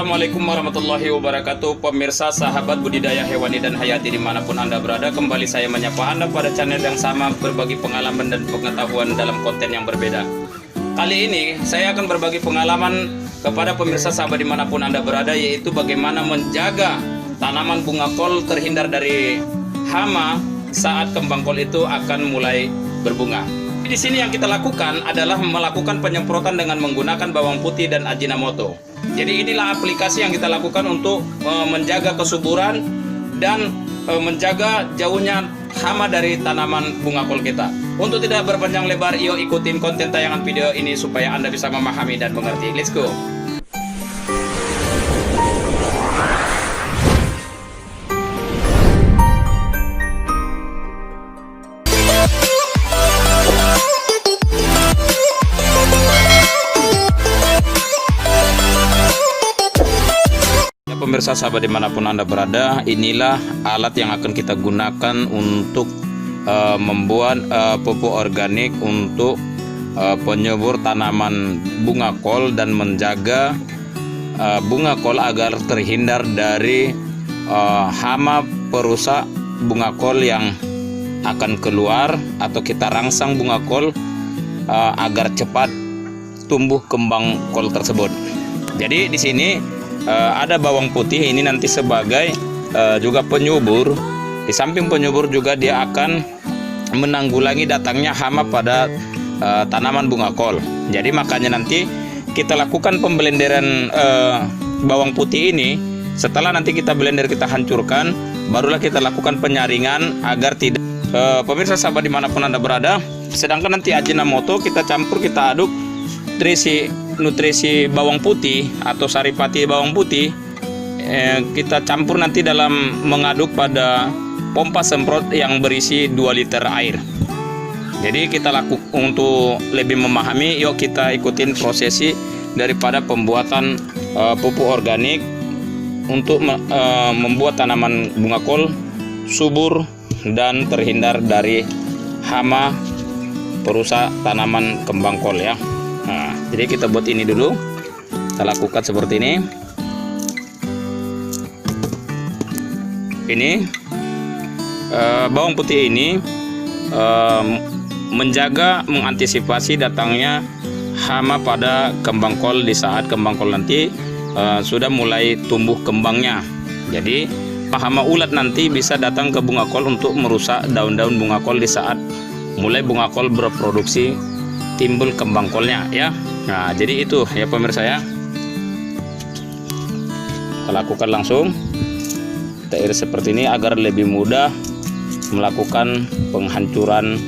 Assalamualaikum warahmatullahi wabarakatuh. Pemirsa, sahabat budidaya hewani dan hayati dimanapun Anda berada, kembali saya menyapa Anda pada channel yang sama, berbagi pengalaman dan pengetahuan dalam konten yang berbeda. Kali ini saya akan berbagi pengalaman kepada pemirsa sahabat dimanapun Anda berada, yaitu bagaimana menjaga tanaman bunga kol terhindar dari hama saat kembang kol itu akan mulai berbunga. Di sini yang kita lakukan adalah melakukan penyemprotan dengan menggunakan bawang putih dan Ajinomoto. Jadi inilah aplikasi yang kita lakukan untuk menjaga kesuburan dan menjaga jauhnya hama dari tanaman bunga kol kita. Untuk tidak berpanjang lebar, yuk ikutin konten tayangan video ini supaya Anda bisa memahami dan mengerti. Let's go! Pemirsa sahabat dimanapun Anda berada, inilah alat yang akan kita gunakan untuk membuat pupuk organik untuk penyubur tanaman bunga kol dan menjaga bunga kol agar terhindar dari hama perusak bunga kol yang akan keluar, atau kita rangsang bunga kol agar cepat tumbuh kembang kol tersebut. Jadi di sini ada bawang putih ini nanti sebagai juga penyubur. Di samping penyubur juga dia akan menanggulangi datangnya hama pada tanaman bunga kol. Jadi makanya nanti kita lakukan pemblenderan bawang putih ini. Setelah nanti kita blender, kita hancurkan, barulah kita lakukan penyaringan agar tidak pemirsa sahabat dimanapun Anda berada. Sedangkan nanti Ajinomoto kita campur, kita aduk nutrisi bawang putih atau saripati bawang putih, kita campur nanti dalam mengaduk pada pompa semprot yang berisi 2 liter air. Jadi kita lakukan, untuk lebih memahami, yuk kita ikutin prosesi daripada pembuatan pupuk organik untuk membuat tanaman bunga kol subur dan terhindar dari hama perusak tanaman kembang kol ya. Nah, jadi kita buat ini dulu, kita lakukan seperti ini. Ini bawang putih ini menjaga, mengantisipasi datangnya hama pada kembang kol di saat kembang kol nanti sudah mulai tumbuh kembangnya. Jadi hama ulat nanti bisa datang ke bunga kol untuk merusak daun-daun bunga kol di saat mulai bunga kol berproduksi timbul kembang kolnya ya. Nah, jadi itu ya pemirsa ya. Kita lakukan langsung, kita iris seperti ini agar lebih mudah melakukan penghancuran,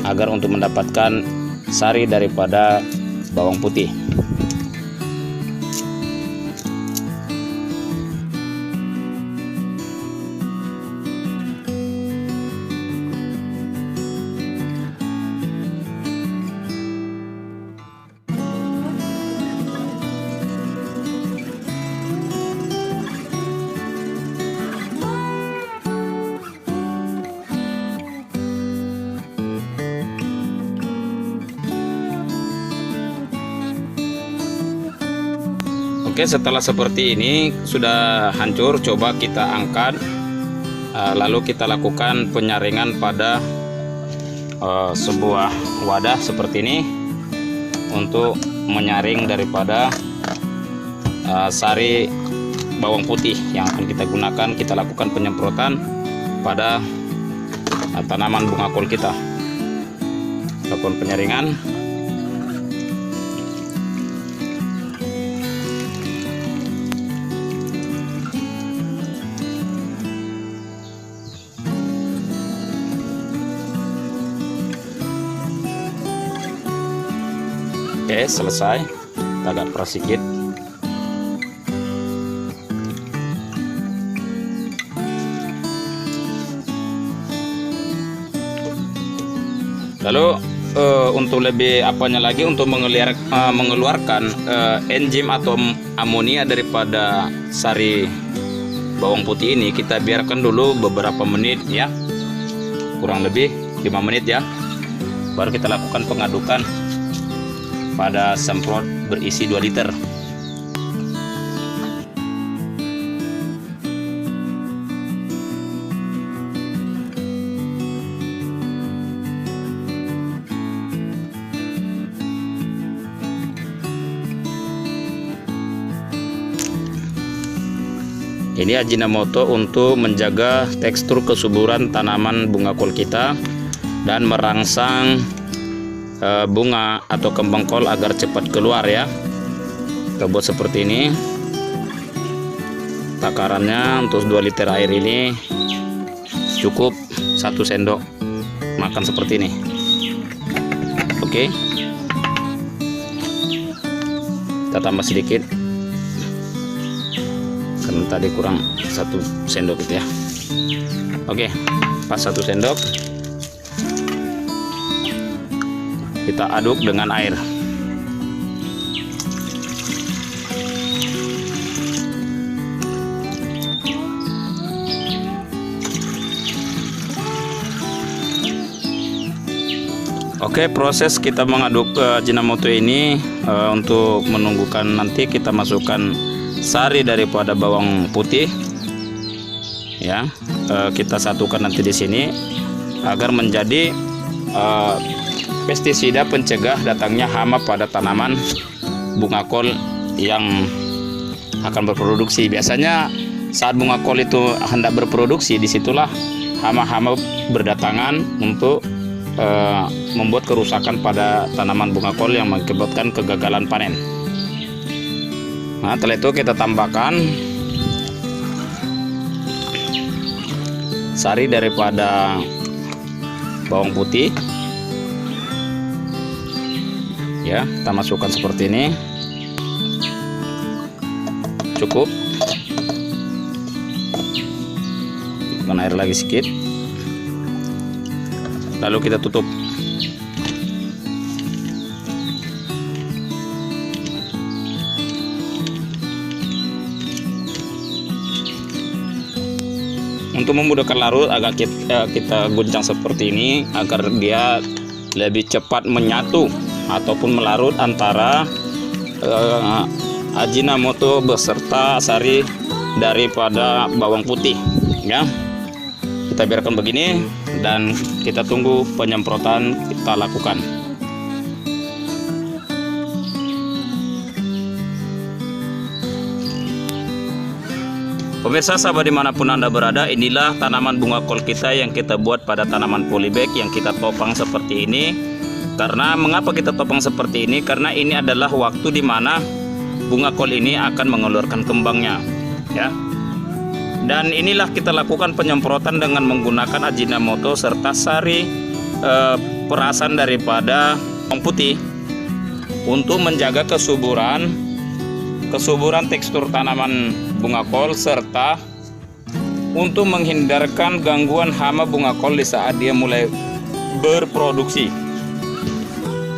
agar untuk mendapatkan sari daripada bawang putih. Oke, setelah seperti ini sudah hancur, coba kita angkat, lalu kita lakukan penyaringan pada sebuah wadah seperti ini untuk menyaring daripada sari bawang putih yang akan kita gunakan. Kita lakukan penyemprotan pada tanaman bunga kol kita. Lakukan penyaringan. Oke, selesai. Kita agak peras sedikit. Lalu untuk lebih apanya lagi, untuk mengeluarkan enzim atau amonia daripada sari bawang putih ini, kita biarkan dulu beberapa menit ya, kurang lebih 5 menit ya, baru kita lakukan pengadukan pada semprot berisi 2 liter. Ini Ajinomoto untuk menjaga tekstur kesuburan tanaman bunga kol kita dan merangsang bunga atau kembang kol agar cepat keluar ya. Kita buat seperti ini. Takarannya untuk 2 liter air ini cukup 1 sendok makan seperti ini. Oke. Kita tambah sedikit karena tadi kurang 1 sendok gitu ya. Oke, pas 1 sendok kita aduk dengan air. Oke, proses kita mengaduk Ajinomoto ini untuk menunggukan nanti kita masukkan sari daripada bawang putih ya. Kita satukan nanti di sini agar menjadi pestisida pencegah datangnya hama pada tanaman bunga kol yang akan berproduksi. Biasanya saat bunga kol itu hendak berproduksi, disitulah hama-hama berdatangan untuk membuat kerusakan pada tanaman bunga kol yang mengakibatkan kegagalan panen. Nah, setelah itu kita tambahkan sari daripada bawang putih ya, kita masukkan seperti ini. Cukup. Masukkan air lagi sedikit, lalu kita tutup. Untuk memudahkan larut, agak kita goncang seperti ini agar dia lebih cepat menyatu ataupun melarut antara Ajinomoto beserta sari daripada bawang putih ya. Kita biarkan begini dan kita tunggu penyemprotan kita lakukan. Pemirsa, sahabat dimanapun Anda berada, inilah tanaman bunga kol kita yang kita buat pada tanaman polybag yang kita topang seperti ini. Karena mengapa kita topang seperti ini? Karena ini adalah waktu di mana bunga kol ini akan mengeluarkan kembangnya ya. Dan inilah kita lakukan penyemprotan dengan menggunakan Ajinomoto serta sari perasan daripada bawang putih untuk menjaga kesuburan tekstur tanaman bunga kol serta untuk menghindarkan gangguan hama bunga kol di saat dia mulai berproduksi.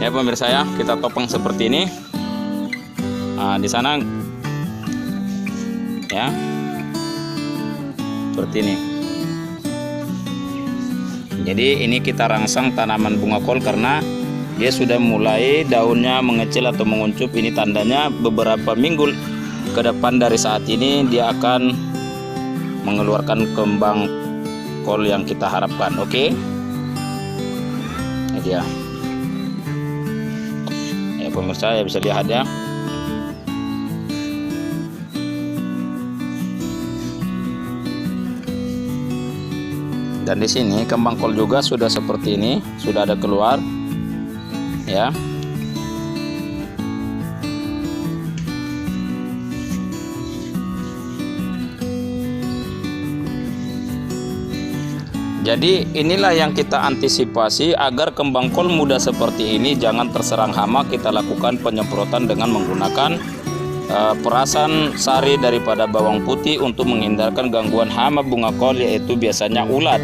Ya pemirsa ya, kita topang seperti ini. Nah, di sana ya. Seperti ini. Jadi ini kita rangsang tanaman bunga kol karena dia sudah mulai daunnya mengecil atau menguncup. Ini tandanya beberapa minggu ke depan dari saat ini dia akan mengeluarkan kembang kol yang kita harapkan. Oke. Ini dia. Ya pemirsa ya, bisa lihat ya. Dan di sini kembang kol juga sudah seperti ini, sudah ada keluar ya. Jadi inilah yang kita antisipasi agar kembang kol muda seperti ini jangan terserang hama. Kita lakukan penyemprotan dengan menggunakan perasan sari daripada bawang putih untuk menghindarkan gangguan hama bunga kol, yaitu biasanya ulat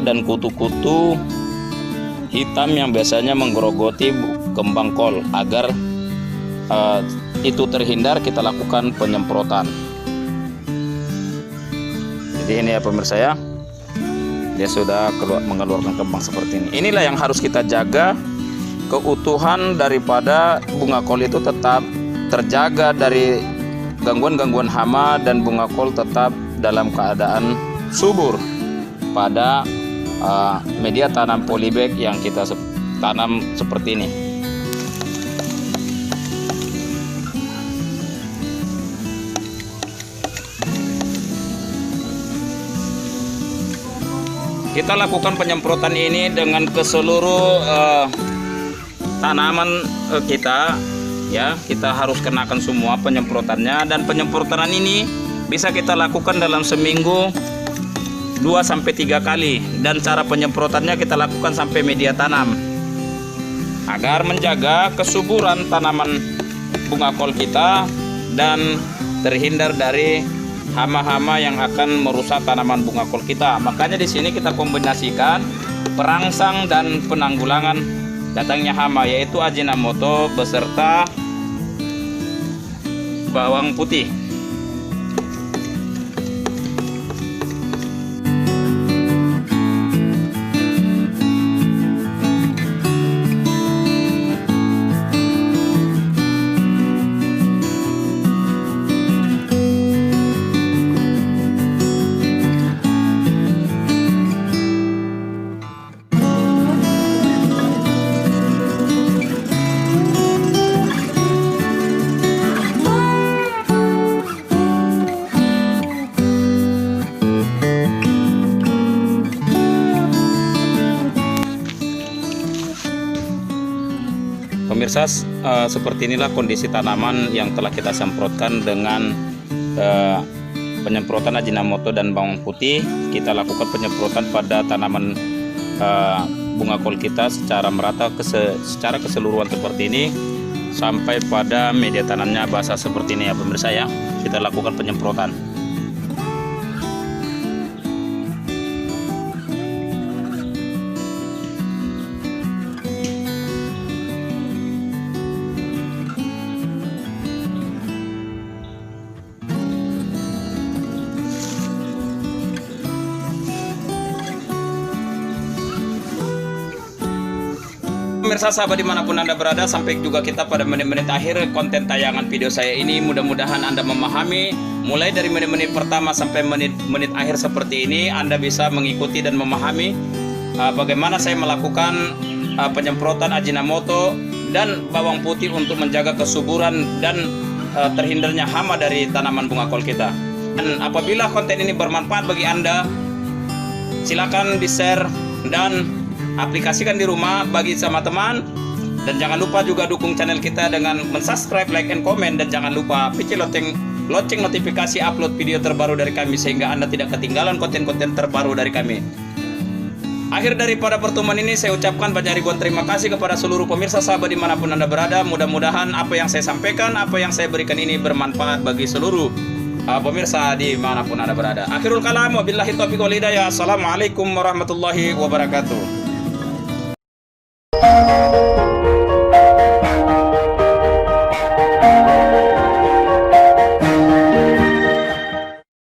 dan kutu-kutu hitam yang biasanya menggerogoti kembang kol. Agar itu terhindar, kita lakukan penyemprotan. Jadi ini ya pemirsa ya, dia sudah mengeluarkan kembang seperti ini. Inilah yang harus kita jaga, keutuhan daripada bunga kol itu tetap terjaga dari gangguan-gangguan hama dan bunga kol tetap dalam keadaan subur pada media tanam polybag yang kita tanam seperti ini. Kita lakukan penyemprotan ini dengan ke seluruh tanaman kita, ya. Kita harus kenakan semua penyemprotannya, dan penyemprotan ini bisa kita lakukan dalam seminggu 2-3 kali, dan cara penyemprotannya kita lakukan sampai media tanam agar menjaga kesuburan tanaman bunga kol kita dan terhindar dari hama-hama yang akan merusak tanaman bunga kol kita. Makanya di sini kita kombinasikan perangsang dan penanggulangan datangnya hama, yaitu Ajinomoto beserta bawang putih. Pemirsa, seperti inilah kondisi tanaman yang telah kita semprotkan dengan penyemprotan Ajinomoto dan bawang putih. Kita lakukan penyemprotan pada tanaman bunga kol kita secara merata, secara keseluruhan seperti ini, sampai pada media tanamnya basah seperti ini ya pemirsa ya. Kita lakukan penyemprotan. Pemirsa sahabat dimanapun Anda berada, sampai juga kita pada menit-menit akhir konten tayangan video saya ini. Mudah-mudahan Anda memahami mulai dari menit-menit pertama sampai menit-menit akhir seperti ini. Anda bisa mengikuti dan memahami bagaimana saya melakukan penyemprotan Ajinomoto dan bawang putih untuk menjaga kesuburan dan terhindarnya hama dari tanaman bunga kol kita. Dan apabila konten ini bermanfaat bagi Anda, silakan di-share dan aplikasikan di rumah bagi sama teman, dan jangan lupa juga dukung channel kita dengan mensubscribe, like, and comment, dan jangan lupa klik lonceng notifikasi upload video terbaru dari kami sehingga Anda tidak ketinggalan konten-konten terbaru dari kami. Akhir daripada pertemuan ini saya ucapkan banyak ribuan terima kasih kepada seluruh pemirsa sahabat dimanapun Anda berada. Mudah-mudahan apa yang saya sampaikan, apa yang saya berikan ini bermanfaat bagi seluruh pemirsa dimanapun Anda berada. Akhirul kalam, wabillahi taufiq wal hidayah. Assalamualaikum warahmatullahi wabarakatuh.